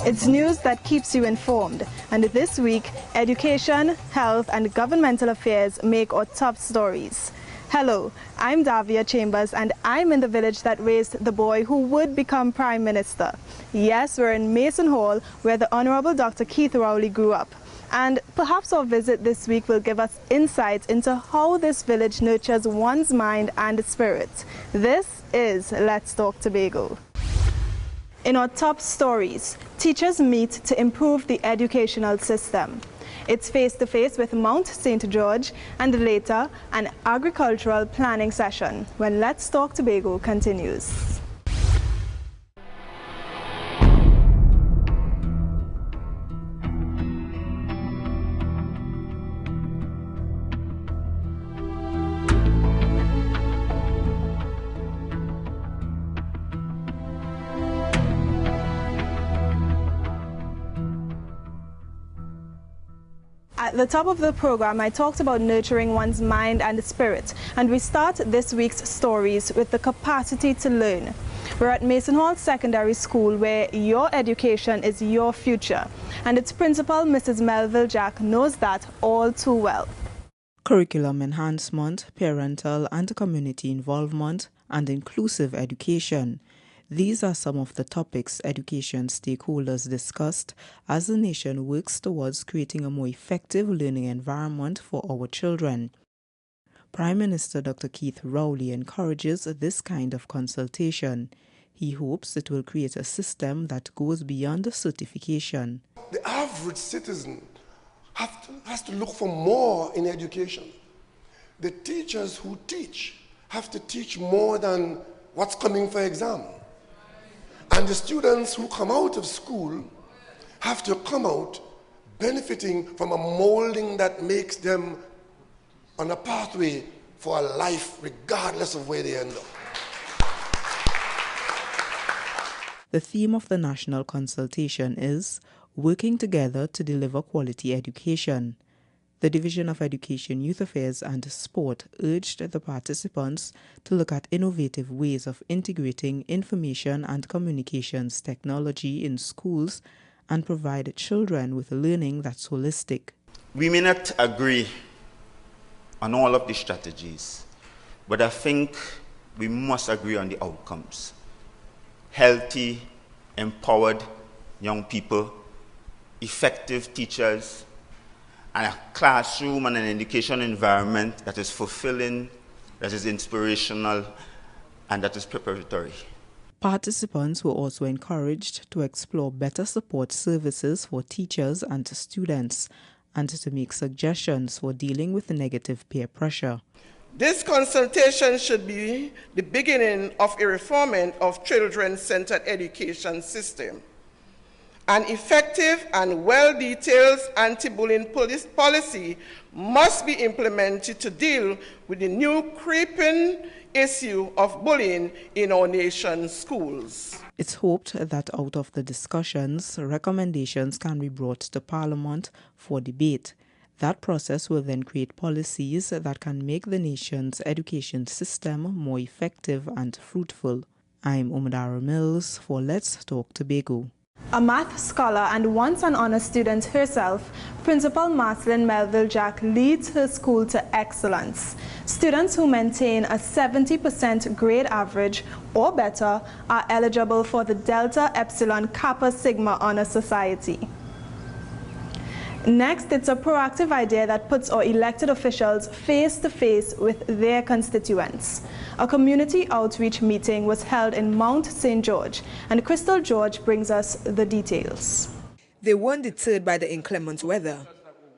It's news that keeps you informed. And this week, education, health, and governmental affairs make our top stories. Hello, I'm Davia Chambers, and I'm in the village that raised the boy who would become Prime Minister. Yes, we're in Mason Hall, where the Honorable Dr. Keith Rowley grew up. And perhaps our visit this week will give us insights into how this village nurtures one's mind and spirit. This is Let's Talk Tobago. In our top stories, teachers meet to improve the educational system. It's face-to-face with Mount St. George and later an agricultural planning session when Let's Talk Tobago continues. At the top of the program, I talked about nurturing one's mind and spirit, and we start this week's stories with the capacity to learn. We're at Mason Hall Secondary School, where your education is your future, and its principal, Mrs. Melville Jack, knows that all too well. Curriculum enhancement, parental and community involvement, and inclusive education. These are some of the topics education stakeholders discussed as the nation works towards creating a more effective learning environment for our children. Prime Minister Dr. Keith Rowley encourages this kind of consultation. He hopes it will create a system that goes beyond certification. The average citizen has to look for more in education. The teachers who teach have to teach more than what's coming for exam. And the students who come out of school have to come out benefiting from a molding that makes them on a pathway for a life regardless of where they end up. The theme of the national consultation is working together to deliver quality education. The Division of Education, Youth Affairs and Sport urged the participants to look at innovative ways of integrating information and communications technology in schools and provide children with learning that's holistic. We may not agree on all of the strategies, but I think we must agree on the outcomes. Healthy, empowered young people, effective teachers, and a classroom and an education environment that is fulfilling, that is inspirational, and that is preparatory. Participants were also encouraged to explore better support services for teachers and students, and to make suggestions for dealing with the negative peer pressure. This consultation should be the beginning of a reforming of children-centered education system. An effective and well-detailed anti-bullying policy must be implemented to deal with the new creeping issue of bullying in our nation's schools. It's hoped that out of the discussions, recommendations can be brought to Parliament for debate. That process will then create policies that can make the nation's education system more effective and fruitful. I'm Umadara Mills for Let's Talk Tobago. A math scholar and once an honor student herself, Principal Marcelin Melville Jack leads her school to excellence. Students who maintain a 70% grade average or better are eligible for the Delta Epsilon Kappa Sigma Honor Society. Next, it's a proactive idea that puts our elected officials face-to-face with their constituents. A community outreach meeting was held in Mount St. George, and Crystal George brings us the details. They weren't deterred by the inclement weather.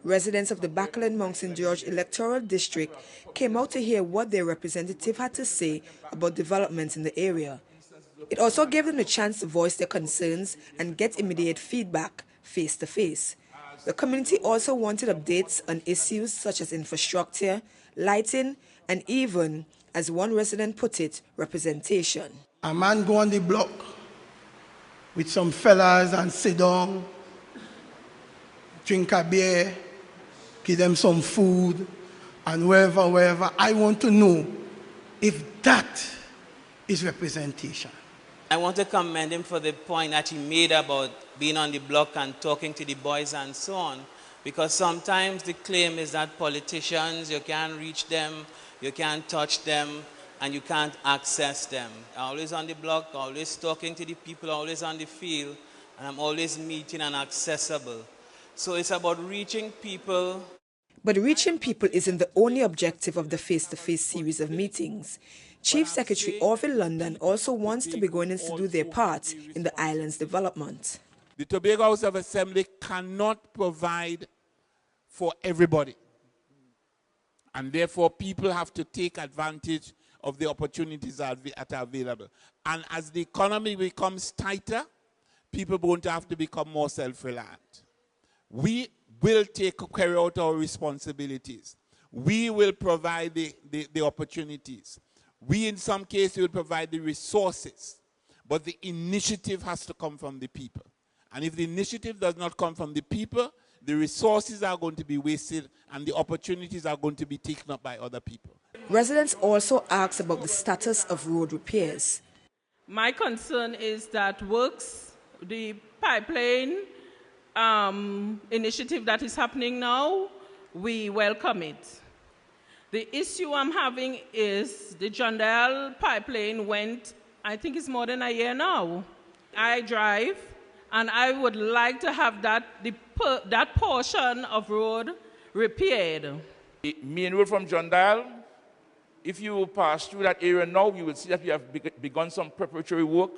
Residents of the Backland Mount St. George electoral district came out to hear what their representative had to say about developments in the area. It also gave them the chance to voice their concerns and get immediate feedback face-to-face. The community also wanted updates on issues such as infrastructure, lighting, and even, as one resident put it, representation. A man go on the block with some fellas and sit down, drink a beer, give them some food, and wherever. I want to know if that is representation. I want to commend him for the point that he made about being on the block and talking to the boys and so on, because sometimes the claim is that politicians, you can't reach them, you can't touch them, and you can't access them. I'm always on the block, always talking to the people, always on the field, and I'm always meeting and accessible. So it's about reaching people. But reaching people isn't the only objective of the face-to-face series of meetings. Chief Secretary Orville London also wants Tobagoans to do their part in the island's development. The Tobago House of Assembly cannot provide for everybody. And therefore, people have to take advantage of the opportunities that are available. And as the economy becomes tighter, people are going to have to become more self-reliant. We will carry out our responsibilities. We will provide the opportunities. We, in some cases, will provide the resources. But the initiative has to come from the people. And if the initiative does not come from the people, the resources are going to be wasted and the opportunities are going to be taken up by other people. Residents also asked about the status of road repairs. My concern is that works, the pipeline initiative that is happening now, we welcome it. The issue I'm having is the John Dale pipeline went, I think it's more than a year now. I drive, and I would like to have that portion of road repaired. The main road from John Dale, if you pass through that area now, you will see that we have begun some preparatory work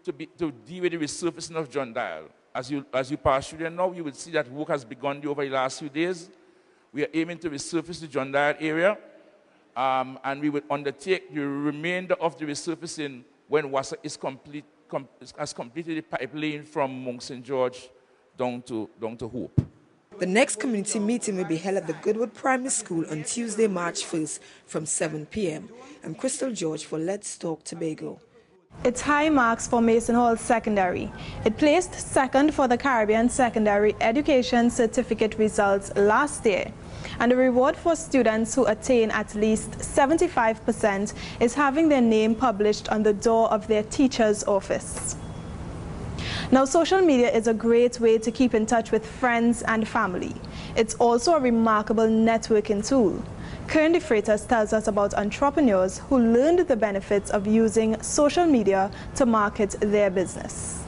to deal with the resurfacing of John Dale. As you pass through there now, you will see that work has begun over the last few days. We are aiming to resurface the John Dale area, and we will undertake the remainder of the resurfacing when WASA has completed the pipeline from Mount St. George down to Hope. The next community meeting will be held at the Goodwood Primary School on Tuesday, March 1st from 7 p.m. I'm Crystal George for Let's Talk Tobago. It's high marks for Mason Hall Secondary. It placed second for the Caribbean Secondary Education Certificate results last year. And the reward for students who attain at least 75% is having their name published on the door of their teacher's office. Now, social media is a great way to keep in touch with friends and family. It's also a remarkable networking tool. Kern de Freitas tells us about entrepreneurs who learned the benefits of using social media to market their business.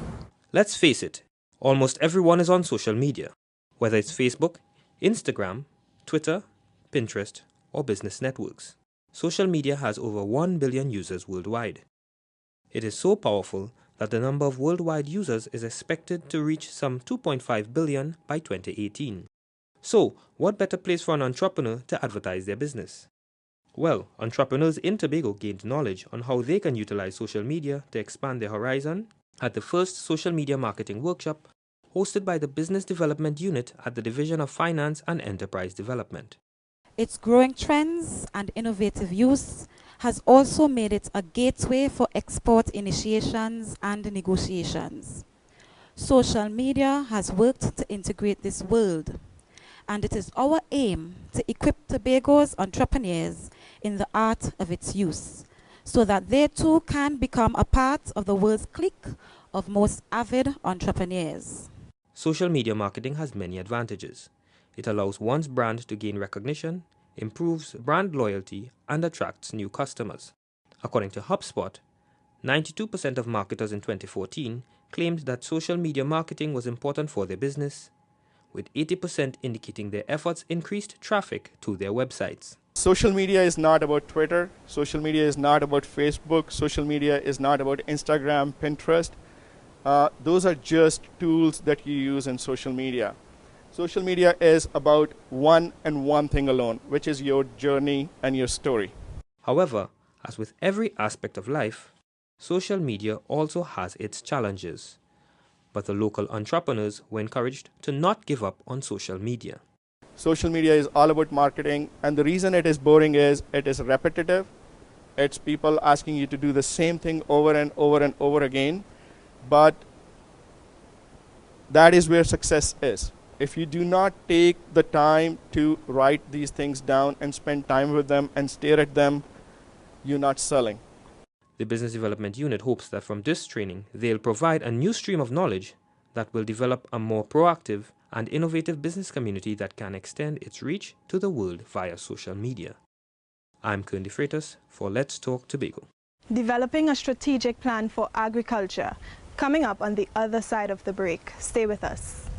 Let's face it, almost everyone is on social media, whether it's Facebook, Instagram, Twitter, Pinterest, or business networks. Social media has over 1 billion users worldwide. It is so powerful that the number of worldwide users is expected to reach some 2.5 billion by 2018. So, what better place for an entrepreneur to advertise their business? Well, entrepreneurs in Tobago gained knowledge on how they can utilize social media to expand their horizon at the first social media marketing workshop hosted by the Business Development Unit at the Division of Finance and Enterprise Development. Its growing trends and innovative use has also made it a gateway for export initiations and negotiations. Social media has worked to integrate this world, and it is our aim to equip Tobago's entrepreneurs in the art of its use, so that they too can become a part of the world's clique of most avid entrepreneurs. Social media marketing has many advantages. It allows one's brand to gain recognition, improves brand loyalty, and attracts new customers. According to HubSpot, 92% of marketers in 2014 claimed that social media marketing was important for their business, with 80% indicating their efforts increased traffic to their websites. Social media is not about Twitter. Social media is not about Facebook. Social media is not about Instagram, Pinterest. Those are just tools that you use in social media. Social media is about one thing alone, which is your journey and your story. However, as with every aspect of life, social media also has its challenges. But the local entrepreneurs were encouraged to not give up on social media. Social media is all about marketing, and the reason it is boring is it is repetitive. It's people asking you to do the same thing over and over and over again. But that is where success is. If you do not take the time to write these things down and spend time with them and stare at them, you're not selling. The Business Development Unit hopes that from this training, they'll provide a new stream of knowledge that will develop a more proactive and innovative business community that can extend its reach to the world via social media. I'm Kern De Freitas for Let's Talk Tobago. Developing a strategic plan for agriculture, coming up on the other side of the break. Stay with us.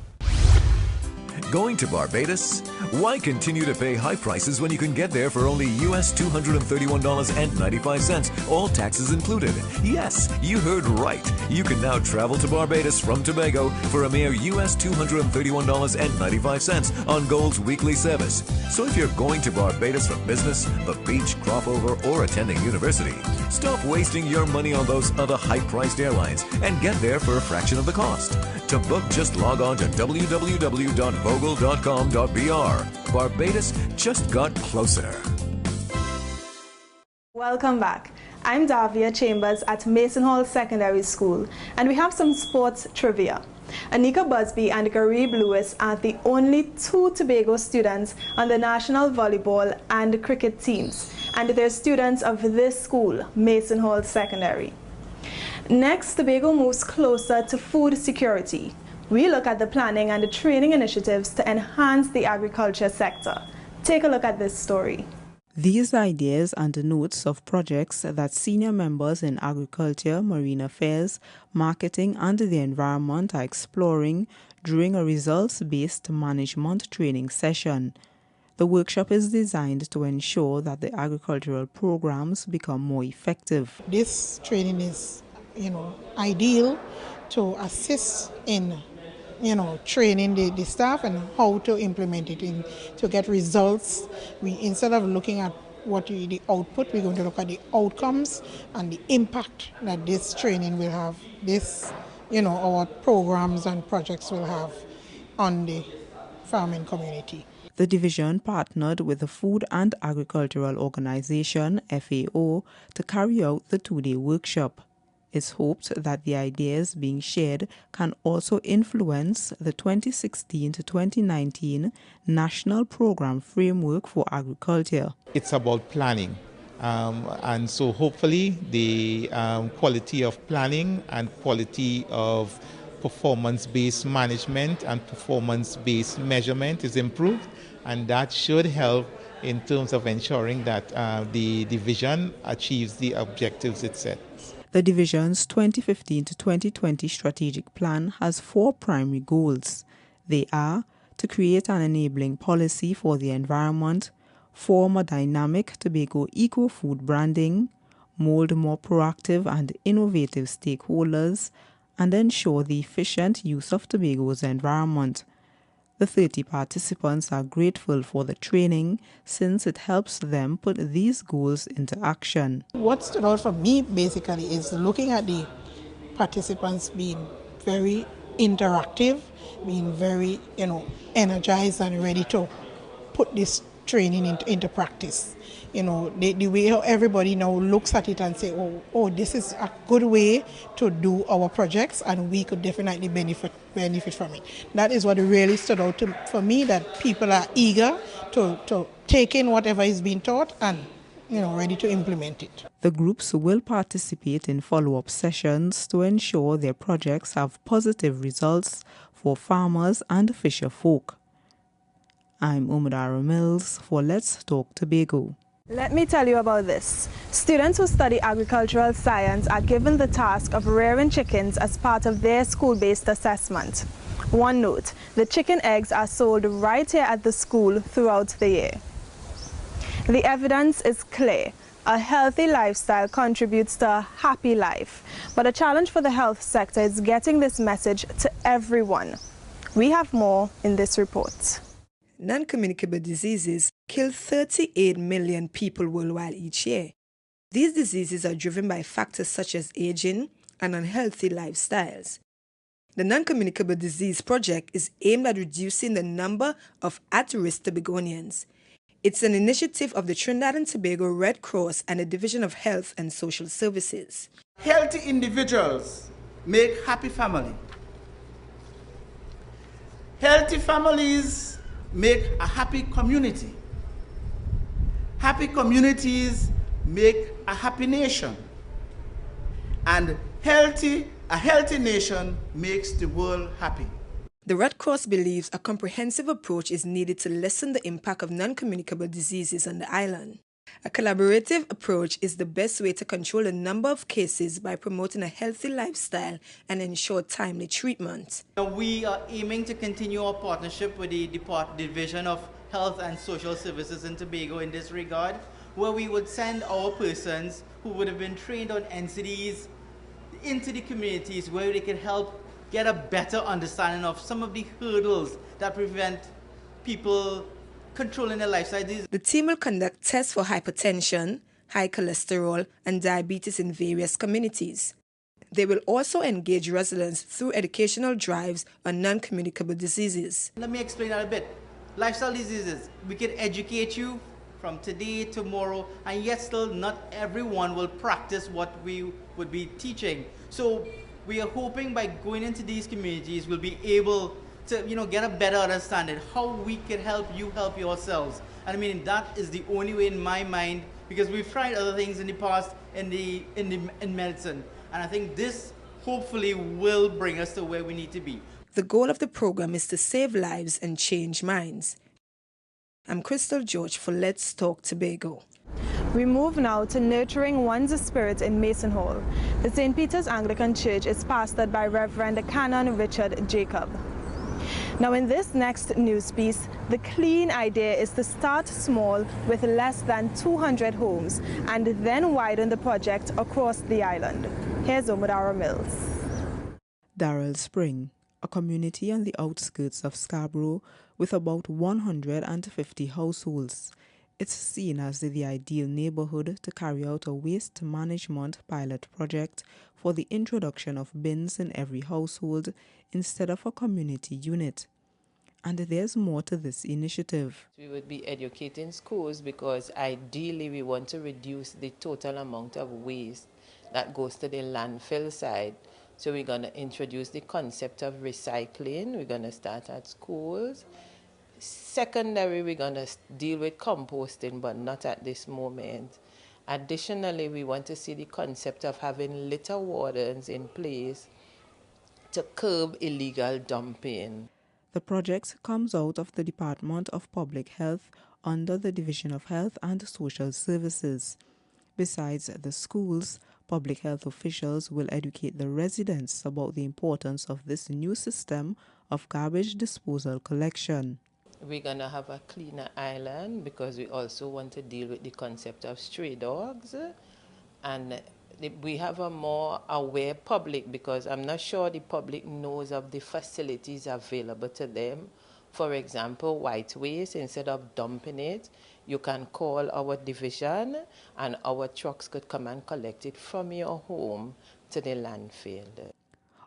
Going to Barbados? Why continue to pay high prices when you can get there for only US $231.95, all taxes included? Yes, you heard right. You can now travel to Barbados from Tobago for a mere US $231.95 on Gold's weekly service. So if you're going to Barbados for business, the beach, crop over, or attending university, stop wasting your money on those other high-priced airlines and get there for a fraction of the cost. To book, just log on to www.vogel.com.br. Barbados just got closer. Welcome back. I'm Davia Chambers at Mason Hall Secondary School, and we have some sports trivia. Anika Busby and Garib Lewis are the only two Tobago students on the national volleyball and cricket teams, and they're students of this school, Mason Hall Secondary. Next, Tobago moves closer to food security. We look at the planning and the training initiatives to enhance the agriculture sector. Take a look at this story. These ideas and the notes of projects that senior members in agriculture, marine affairs, marketing and the environment are exploring during a results-based management training session. The workshop is designed to ensure that the agricultural programs become more effective. This training is, ideal to assist in, training the staff and how to implement it to get results. Instead of looking at the output, we're going to look at the outcomes and the impact that this training will have. Our programs and projects will have on the farming community. The division partnered with the Food and Agricultural Organization, FAO, to carry out the two-day workshop. It's hoped that the ideas being shared can also influence the 2016 to 2019 National Program Framework for Agriculture. It's about planning, and so hopefully the quality of planning and quality of performance-based management and performance-based measurement is improved, and that should help in terms of ensuring that the division achieves the objectives it sets. The division's 2015 to 2020 strategic plan has 4 primary goals. They are to create an enabling policy for the environment, form a dynamic Tobago eco-food branding, mold more proactive and innovative stakeholders, and ensure the efficient use of Tobago's environment. The 30 participants are grateful for the training since it helps them put these goals into action. What stood out for me basically is looking at the participants being very interactive, being very energized and ready to put this training into practice. The way how everybody now looks at it and say, oh, this is a good way to do our projects and we could definitely benefit from it. That is what really stood out for me, that people are eager to take in whatever is being taught and ready to implement it. The groups will participate in follow-up sessions to ensure their projects have positive results for farmers and fisher folk. I'm Umadara Mills for Let's Talk Tobago. Let me tell you about this. Students who study agricultural science are given the task of rearing chickens as part of their school-based assessment. One note, the chicken eggs are sold right here at the school throughout the year. The evidence is clear. A healthy lifestyle contributes to a happy life. But a challenge for the health sector is getting this message to everyone. We have more in this report. Non-communicable diseases kill 38 million people worldwide each year. These diseases are driven by factors such as aging and unhealthy lifestyles. The Non-Communicable Disease Project is aimed at reducing the number of at-risk Tobagonians. It's an initiative of the Trinidad and Tobago Red Cross and the Division of Health and Social Services. Healthy individuals make happy family. Healthy families make a happy community. Happy communities make a happy nation. And a healthy nation makes the world happy. The Red Cross believes a comprehensive approach is needed to lessen the impact of non-communicable diseases on the island. A collaborative approach is the best way to control the number of cases by promoting a healthy lifestyle and ensure timely treatment. We are aiming to continue our partnership with the Division of Health and Social Services in Tobago in this regard, where we would send our persons who would have been trained on NCDs into the communities where they can help get a better understanding of some of the hurdles that prevent people controlling their lifestyles. The team will conduct tests for hypertension, high cholesterol, and diabetes in various communities. They will also engage residents through educational drives on non-communicable diseases. Let me explain that a bit. Lifestyle diseases, we can educate you from today, tomorrow, and yet still not everyone will practice what we would be teaching. So we are hoping by going into these communities, we'll be able to get a better understanding how we can help you help yourselves. And I mean, that is the only way in my mind, because we've tried other things in the past in medicine. And I think this hopefully will bring us to where we need to be. The goal of the program is to save lives and change minds. I'm Crystal George for Let's Talk Tobago. We move now to nurturing one's spirit in Mason Hall. The St. Peter's Anglican Church is pastored by Reverend Canon Richard Jacob. Now in this next news piece, the clean idea is to start small with less than 200 homes and then widen the project across the island. Here's Omodara Mills. Darrell Spring, a community on the outskirts of Scarborough with about 150 households. It's seen as the ideal neighborhood to carry out a waste management pilot project for the introduction of bins in every household instead of a community unit. And there's more to this initiative. We would be educating schools because ideally we want to reduce the total amount of waste that goes to the landfill side. So we're going to introduce the concept of recycling. We're going to start at schools. Secondary, we're going to deal with composting, but not at this moment. Additionally, we want to see the concept of having litter wardens in place to curb illegal dumping. The project comes out of the Department of Public Health under the Division of Health and Social Services. Besides the schools, public health officials will educate the residents about the importance of this new system of garbage disposal collection. We're going to have a cleaner island because we also want to deal with the concept of stray dogs. And we have a more aware public because I'm not sure the public knows of the facilities available to them. For example, white waste, instead of dumping it, you can call our division and our trucks could come and collect it from your home to the landfill.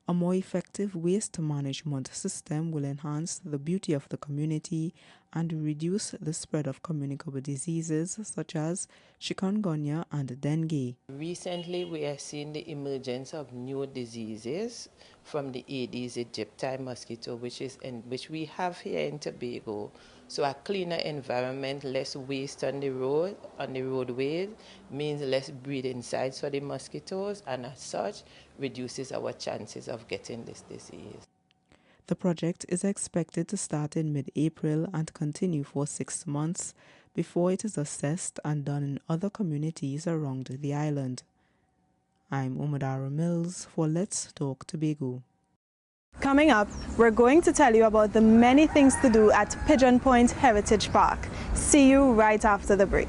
A more effective waste management system will enhance the beauty of the community and reduce the spread of communicable diseases such as chikungunya and dengue. Recently, we have seen the emergence of new diseases from the Aedes aegypti mosquito, which we have here in Tobago. So a cleaner environment, less waste on the roadways, means less breeding sites for the mosquitoes, and as such, reduces our chances of getting this disease. The project is expected to start in mid-April and continue for 6 months before it is assessed and done in other communities around the island. I'm Omodara Mills for Let's Talk Tobago. Coming up, we're going to tell you about the many things to do at Pigeon Point Heritage Park. See you right after the break.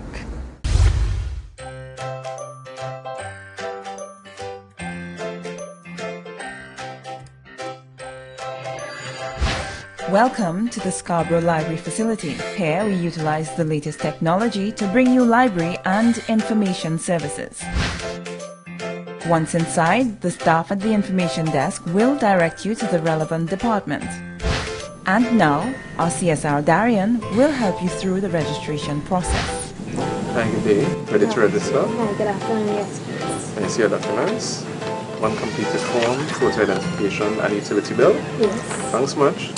Welcome to the Scarborough Library facility. Here we utilize the latest technology to bring you library and information services. Once inside, the staff at the information desk will direct you to the relevant department. And now, our CSR Darian will help you through the registration process. Hi, good day. Ready to register? Hi, good afternoon. Yes, please. Can I see your documents? One completed form, photo identification, and utility bill? Yes. Thanks much.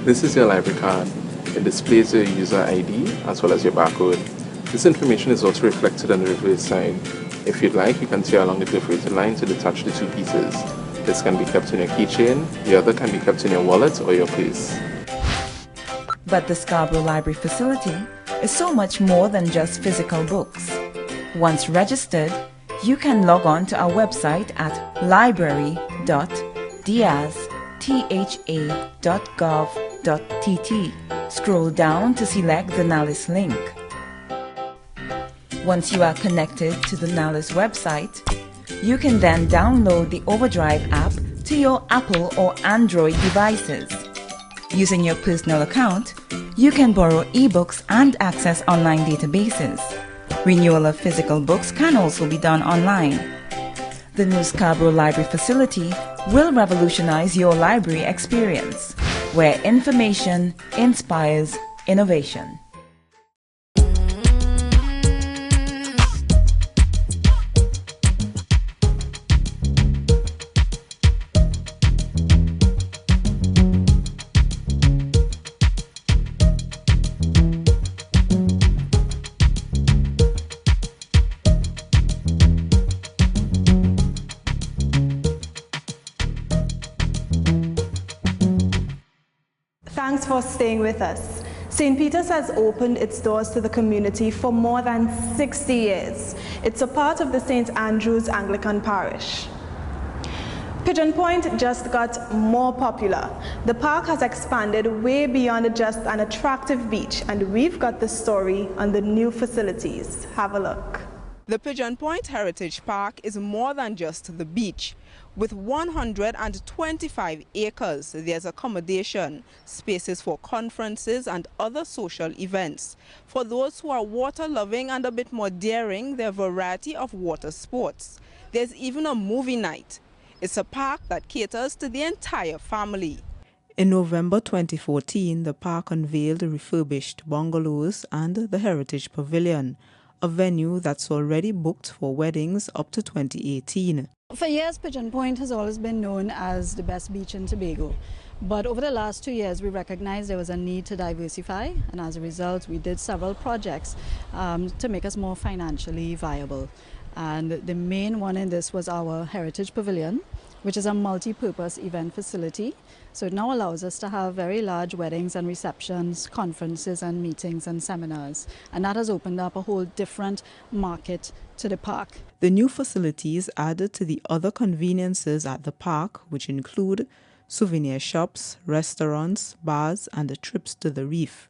This is your library card. It displays your user ID as well as your barcode. This information is also reflected on the reverse side. If you'd like, you can tear along the perforated line to detach the two pieces. This can be kept in your keychain, the other can be kept in your wallet or your purse. But the Scarborough Library facility is so much more than just physical books. Once registered, you can log on to our website at library.diaz.gov.tt. Scroll down to select the NALIS link. Once you are connected to the NALIS website, you can then download the Overdrive app to your Apple or Android devices. Using your personal account, you can borrow ebooks and access online databases. Renewal of physical books can also be done online. The new Scarborough Library facility will revolutionize your library experience, where information inspires innovation. Thanks for staying with us. St. Peter's has opened its doors to the community for more than 60 years. It's a part of the St. Andrew's Anglican Parish. Pigeon Point just got more popular. The park has expanded way beyond just an attractive beach, and we've got the story on the new facilities. Have a look. The Pigeon Point Heritage Park is more than just the beach. With 125 acres, there's accommodation, spaces for conferences and other social events. For those who are water-loving and a bit more daring, there are a variety of water sports. There's even a movie night. It's a park that caters to the entire family. In November 2014, the park unveiled refurbished bungalows and the Heritage Pavilion, a venue that's already booked for weddings up to 2018. For years, Pigeon Point has always been known as the best beach in Tobago. But over the last 2 years, we recognized there was a need to diversify, and as a result, we did several projects to make us more financially viable. And the main one in this was our Heritage Pavilion, which is a multi-purpose event facility. So it now allows us to have very large weddings and receptions, conferences and meetings and seminars. And that has opened up a whole different market to the park. The new facilities added to the other conveniences at the park, which include souvenir shops, restaurants, bars, and trips to the reef.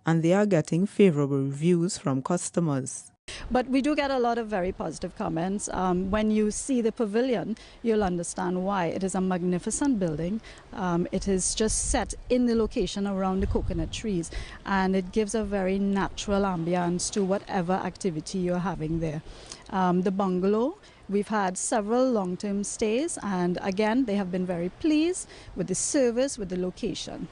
And they are getting favorable reviews from customers. But we do get a lot of very positive comments. When you see the pavilion, you'll understand why. It is a magnificent building. It is just set in the location around the coconut trees, and it gives a very natural ambience to whatever activity you're having there. The bungalow, we've had several long-term stays, and again, they have been very pleased with the service, with the location.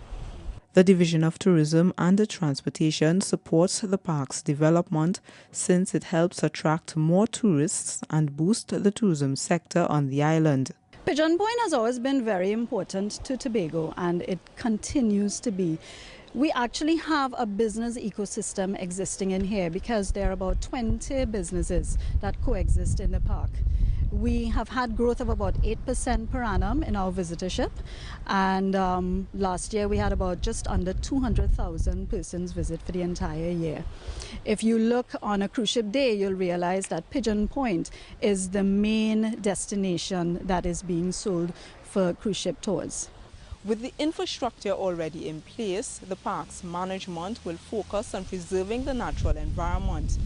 The Division of Tourism and Transportation supports the park's development since it helps attract more tourists and boost the tourism sector on the island. Pigeon Point has always been very important to Tobago, and it continues to be. We actually have a business ecosystem existing in here because there are about 20 businesses that coexist in the park. We have had growth of about 8% per annum in our visitorship, and last year we had about just under 200,000 persons visit for the entire year. If you look on a cruise ship day, you'll realize that Pigeon Point is the main destination that is being sold for cruise ship tours. With the infrastructure already in place, the park's management will focus on preserving the natural environment.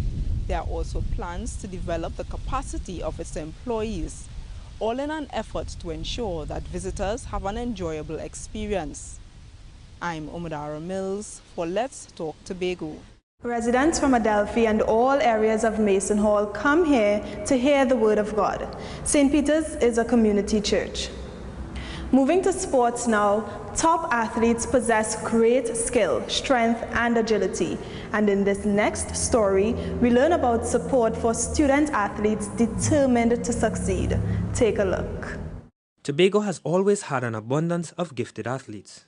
There are also plans to develop the capacity of its employees, all in an effort to ensure that visitors have an enjoyable experience. I'm Omadara Mills for Let's Talk Tobago. Residents from Adelphi and all areas of Mason Hall come here to hear the Word of God. St. Peter's is a community church. Moving to sports now, top athletes possess great skill, strength, and agility. And in this next story, we learn about support for student athletes determined to succeed. Take a look. Tobago has always had an abundance of gifted athletes.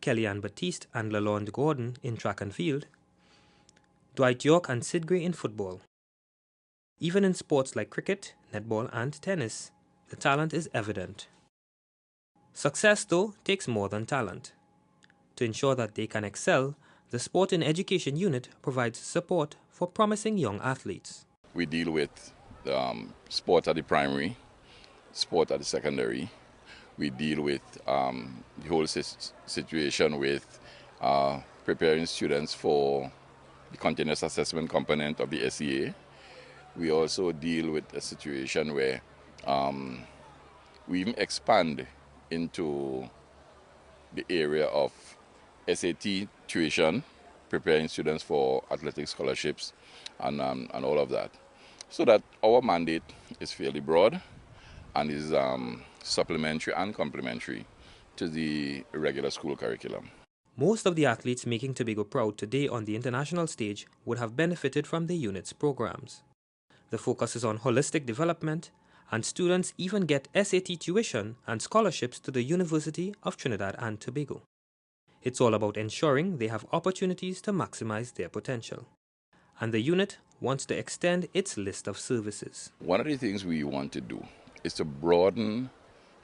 Kellyanne Batiste and Lalonde Gordon in track and field, Dwight York and Sid Gray in football. Even in sports like cricket, netball and tennis, the talent is evident. Success, though, takes more than talent. To ensure that they can excel, the Sport in Education unit provides support for promising young athletes. We deal with sport at the primary, sport at the secondary. We deal with the whole situation with preparing students for the continuous assessment component of the SEA. We also deal with a situation where we even expand into the area of SAT tuition, preparing students for athletic scholarships and all of that. So that our mandate is fairly broad and is supplementary and complementary to the regular school curriculum. Most of the athletes making Tobago proud today on the international stage would have benefited from the unit's programs. The focus is on holistic development, and students even get SAT tuition and scholarships to the University of Trinidad and Tobago. It's all about ensuring they have opportunities to maximize their potential. And the unit wants to extend its list of services. One of the things we want to do is to broaden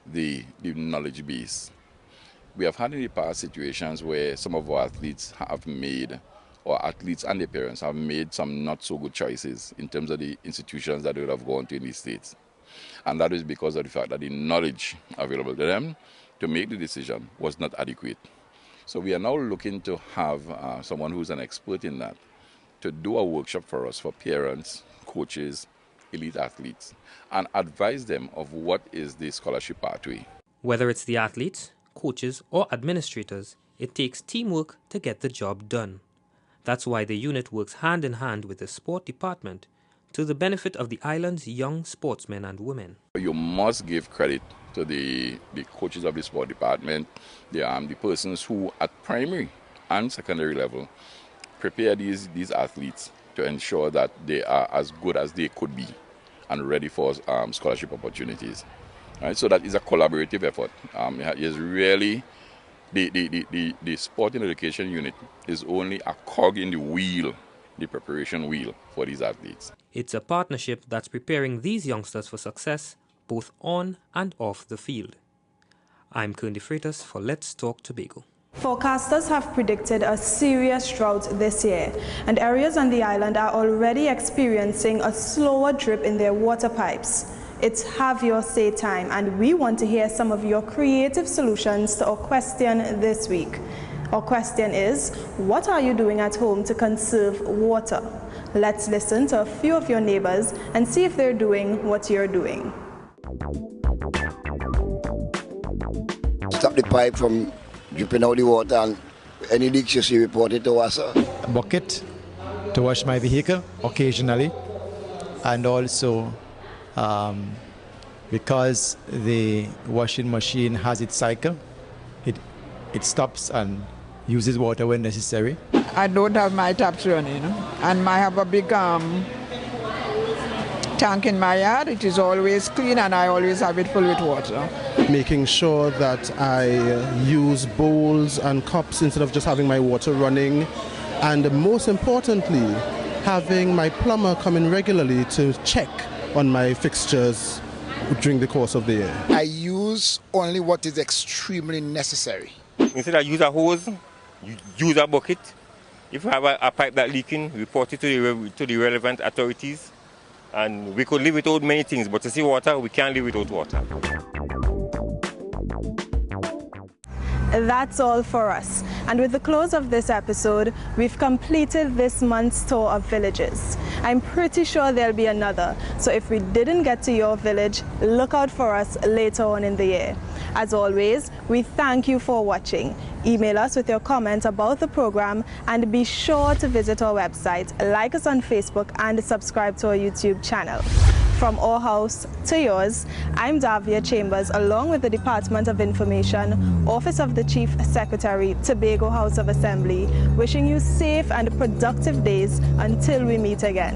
the knowledge base. We have had in the past situations where some of our athletes have made, or athletes and their parents have made some not so good choices in terms of the institutions that they would have gone to in these states. And that is because of the fact that the knowledge available to them to make the decision was not adequate. So we are now looking to have someone who's an expert in that to do a workshop for us for parents, coaches, elite athletes, and advise them of what is the scholarship pathway. Whether it's the athletes, coaches, or administrators, it takes teamwork to get the job done. That's why the unit works hand in hand with the sport department to the benefit of the island's young sportsmen and women. You must give credit to the coaches of the sport department, the persons who at primary and secondary level prepare these athletes to ensure that they are as good as they could be and ready for scholarship opportunities. Right? So that is a collaborative effort. It is really the sport and education unit is only a cog in the wheel, the preparation wheel for these athletes. It's a partnership that's preparing these youngsters for success both on and off the field. I'm Kern De Freitas for Let's Talk Tobago. Forecasters have predicted a serious drought this year, and areas on the island are already experiencing a slower drip in their water pipes. It's Have Your Say time, and we want to hear some of your creative solutions to our question this week. Our question is, what are you doing at home to conserve water? Let's listen to a few of your neighbors and see if they're doing what you're doing. Stop the pipe from dripping out the water, and any leaks you see, report it to us. A bucket to wash my vehicle occasionally, and also because the washing machine has its cycle, it stops and uses water when necessary. I don't have my taps running, and I have a big tank in my yard. It is always clean, and I always have it full with water. Making sure that I use bowls and cups instead of just having my water running, and most importantly, having my plumber come in regularly to check on my fixtures during the course of the year. I use only what is extremely necessary. Instead of use a hose, you use a bucket. If you have a pipe that's leaking, report it to the relevant authorities. And we could live without many things, but to see water, we can't live without water. That's all for us. And with the close of this episode, we've completed this month's tour of villages. I'm pretty sure there'll be another, so if we didn't get to your village, look out for us later on in the year. As always, we thank you for watching. Email us with your comments about the program, and be sure to visit our website, like us on Facebook, and subscribe to our YouTube channel. From our house to yours, I'm Davia Chambers, along with the Department of Information, Office of the Chief Secretary, Tobago House of Assembly, wishing you safe and productive days until we meet again.